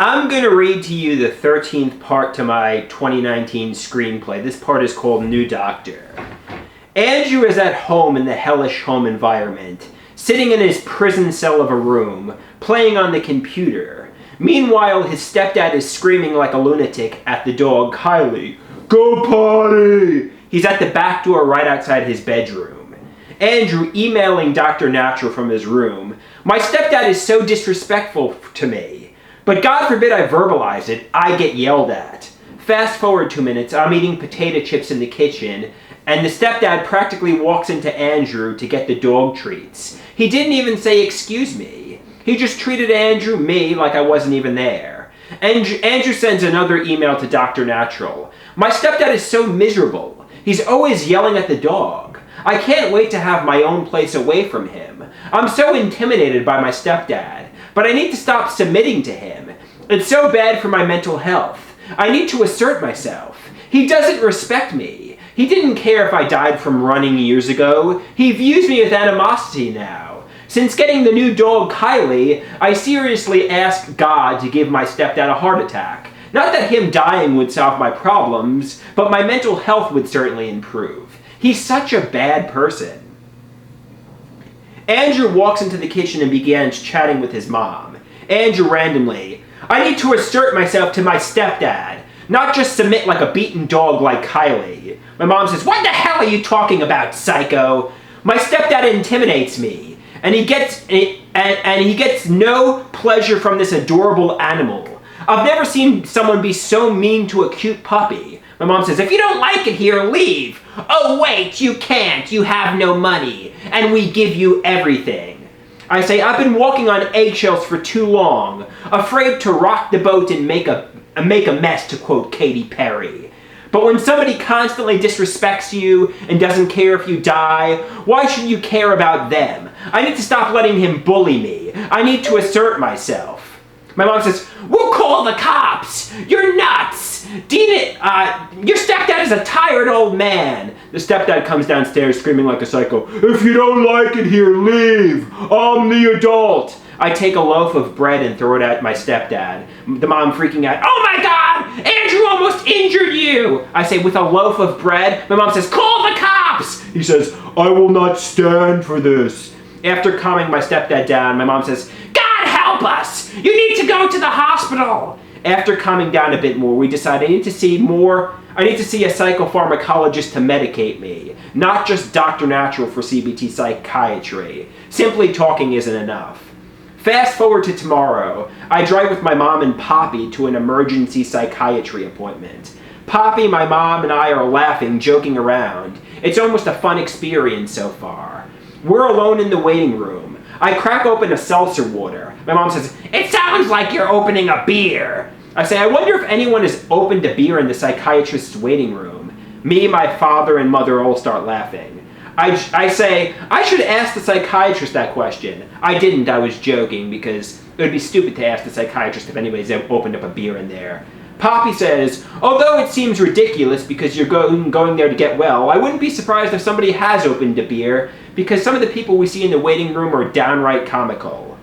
I'm going to read to you the 13th part to my 2019 screenplay. This part is called New Doctor. Andrew is at home in the hellish home environment, sitting in his prison cell of a room, playing on the computer. Meanwhile, his stepdad is screaming like a lunatic at the dog, Kylie. Go potty! He's at the back door right outside his bedroom. Andrew emailing Dr. Natural from his room. My stepdad is so disrespectful to me. But God forbid I verbalize it, I get yelled at. Fast forward 2 minutes, I'm eating potato chips in the kitchen, and the stepdad practically walks into Andrew to get the dog treats. He didn't even say excuse me. He just treated me, like I wasn't even there. Andrew sends another email to Dr. Natural. My stepdad is so miserable. He's always yelling at the dog. I can't wait to have my own place away from him. I'm so intimidated by my stepdad. But I need to stop submitting to him. It's so bad for my mental health. I need to assert myself. He doesn't respect me. He didn't care if I died from running years ago. He views me with animosity now. Since getting the new dog, Kylie, I seriously asked God to give my stepdad a heart attack. Not that him dying would solve my problems, but my mental health would certainly improve. He's such a bad person. Andrew walks into the kitchen and begins chatting with his mom. Andrew randomly, I need to assert myself to my stepdad, not just submit like a beaten dog like Kylie. My mom says, what the hell are you talking about, psycho? My stepdad intimidates me, and he gets no pleasure from this adorable animal. I've never seen someone be so mean to a cute puppy. My mom says, if you don't like it here, leave. Oh wait, you can't. You have no money. And we give you everything. I say, I've been walking on eggshells for too long, afraid to rock the boat and make a mess, to quote Katy Perry. But when somebody constantly disrespects you and doesn't care if you die, why should you care about them? I need to stop letting him bully me. I need to assert myself. My mom says, we'll call the cops. You're nuts. Dina, your stepdad is a tired old man. The stepdad comes downstairs screaming like a psycho. If you don't like it here, leave. I'm the adult. I take a loaf of bread and throw it at my stepdad. The mom freaking out. Oh my God, Andrew almost injured you. I say, with a loaf of bread? My mom says, call the cops. He says, I will not stand for this. After calming my stepdad down, my mom says, God help us. You need to go to the hospital. After calming down a bit more, we decide I need to see a psychopharmacologist to medicate me, not just Dr. Natural for CBT psychiatry. Simply talking isn't enough. Fast forward to tomorrow. I drive with my mom and Poppy to an emergency psychiatry appointment. Poppy, my mom, and I are laughing, joking around. It's almost a fun experience so far. We're alone in the waiting room. I crack open a seltzer water. My mom says, it sounds like you're opening a beer. I say, I wonder if anyone has opened a beer in the psychiatrist's waiting room. Me, my father, and mother all start laughing. I say, I should ask the psychiatrist that question. I didn't, I was joking, because it would be stupid to ask the psychiatrist if anybody's opened up a beer in there. Poppy says, although it seems ridiculous because you're going there to get well, I wouldn't be surprised if somebody has opened a beer, because some of the people we see in the waiting room are downright comical.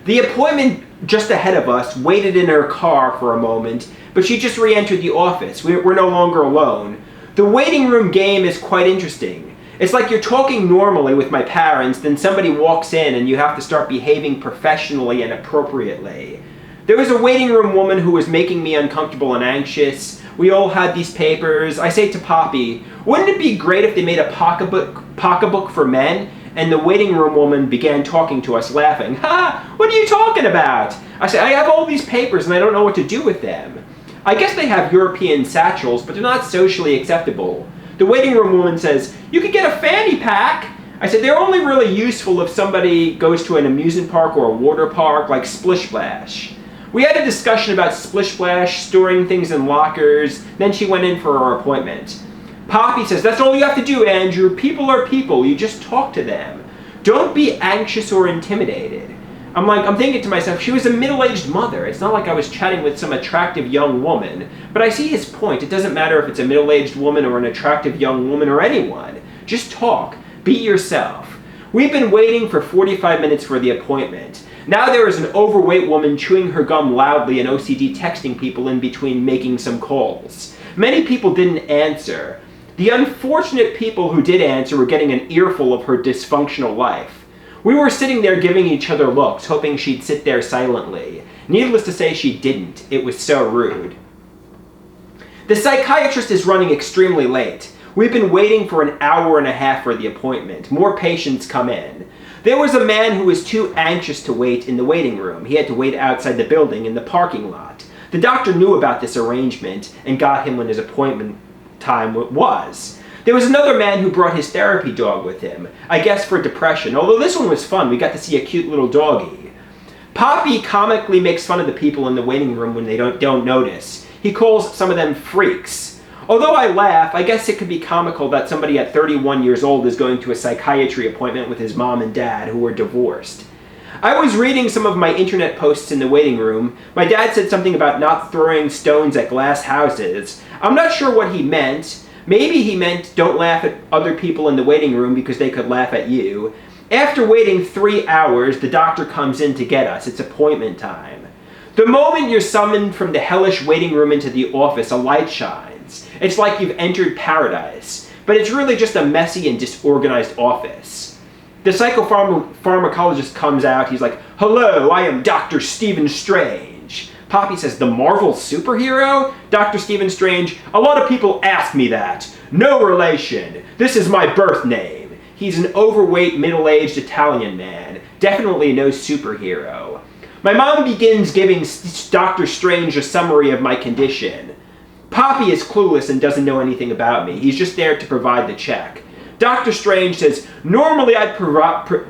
The appointment just ahead of us waited in her car for a moment, but she just re-entered the office. We're no longer alone. The waiting room game is quite interesting. It's like you're talking normally with my parents, then somebody walks in and you have to start behaving professionally and appropriately. There was a waiting room woman who was making me uncomfortable and anxious. We all had these papers. I say to Poppy, wouldn't it be great if they made a pocketbook for men? And the waiting room woman began talking to us, laughing. Ha! What are you talking about? I say, I have all these papers and I don't know what to do with them. I guess they have European satchels, but they're not socially acceptable. The waiting room woman says, you could get a fanny pack. I said, they're only really useful if somebody goes to an amusement park or a water park like Splish Splash. We had a discussion about Splish Splash, storing things in lockers, then she went in for her appointment. Poppy says, that's all you have to do, Andrew. People are people. You just talk to them. Don't be anxious or intimidated. I'm thinking to myself, she was a middle-aged mother. It's not like I was chatting with some attractive young woman. But I see his point. It doesn't matter if it's a middle-aged woman or an attractive young woman or anyone. Just talk. Be yourself. We've been waiting for 45 minutes for the appointment. Now there is an overweight woman chewing her gum loudly and OCD texting people in between making some calls. Many people didn't answer. The unfortunate people who did answer were getting an earful of her dysfunctional life. We were sitting there giving each other looks, hoping she'd sit there silently. Needless to say, she didn't. It was so rude. The psychiatrist is running extremely late. We've been waiting for an hour and a half for the appointment. More patients come in. There was a man who was too anxious to wait in the waiting room. He had to wait outside the building in the parking lot. The doctor knew about this arrangement and got him when his appointment time was. There was another man who brought his therapy dog with him, I guess for depression, although this one was fun. We got to see a cute little doggy. Poppy comically makes fun of the people in the waiting room when they don't notice. He calls some of them freaks. Although I laugh, I guess it could be comical that somebody at 31 years old is going to a psychiatry appointment with his mom and dad who were divorced. I was reading some of my internet posts in the waiting room. My dad said something about not throwing stones at glass houses. I'm not sure what he meant. Maybe he meant don't laugh at other people in the waiting room because they could laugh at you. After waiting 3 hours, the doctor comes in to get us. It's appointment time. The moment you're summoned from the hellish waiting room into the office, a light shines. It's like you've entered paradise, but it's really just a messy and disorganized office. The psychopharmacologist comes out. He's like, "Hello, I am Dr. Stephen Strange." Poppy says, "The Marvel superhero?" Dr. Stephen Strange, "A lot of people ask me that. No relation. This is my birth name." He's an overweight, middle-aged Italian man. Definitely no superhero. My mom begins giving Dr. Strange a summary of my condition. Poppy is clueless and doesn't know anything about me. He's just there to provide the check. Dr. Strange says, normally I'd prescribe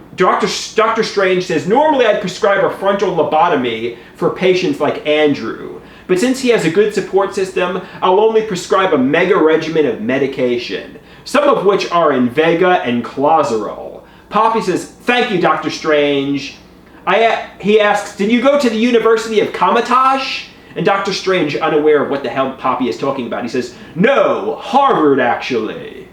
a frontal lobotomy for patients like Andrew. But since he has a good support system, I'll only prescribe a mega regimen of medication, some of which are Invega and Clozaril. Poppy says, "Thank you, Dr. Strange." He asks, "Did you go to the University of Kamatash?" And Dr. Strange, unaware of what the hell Poppy is talking about, he says, "No, Harvard, actually."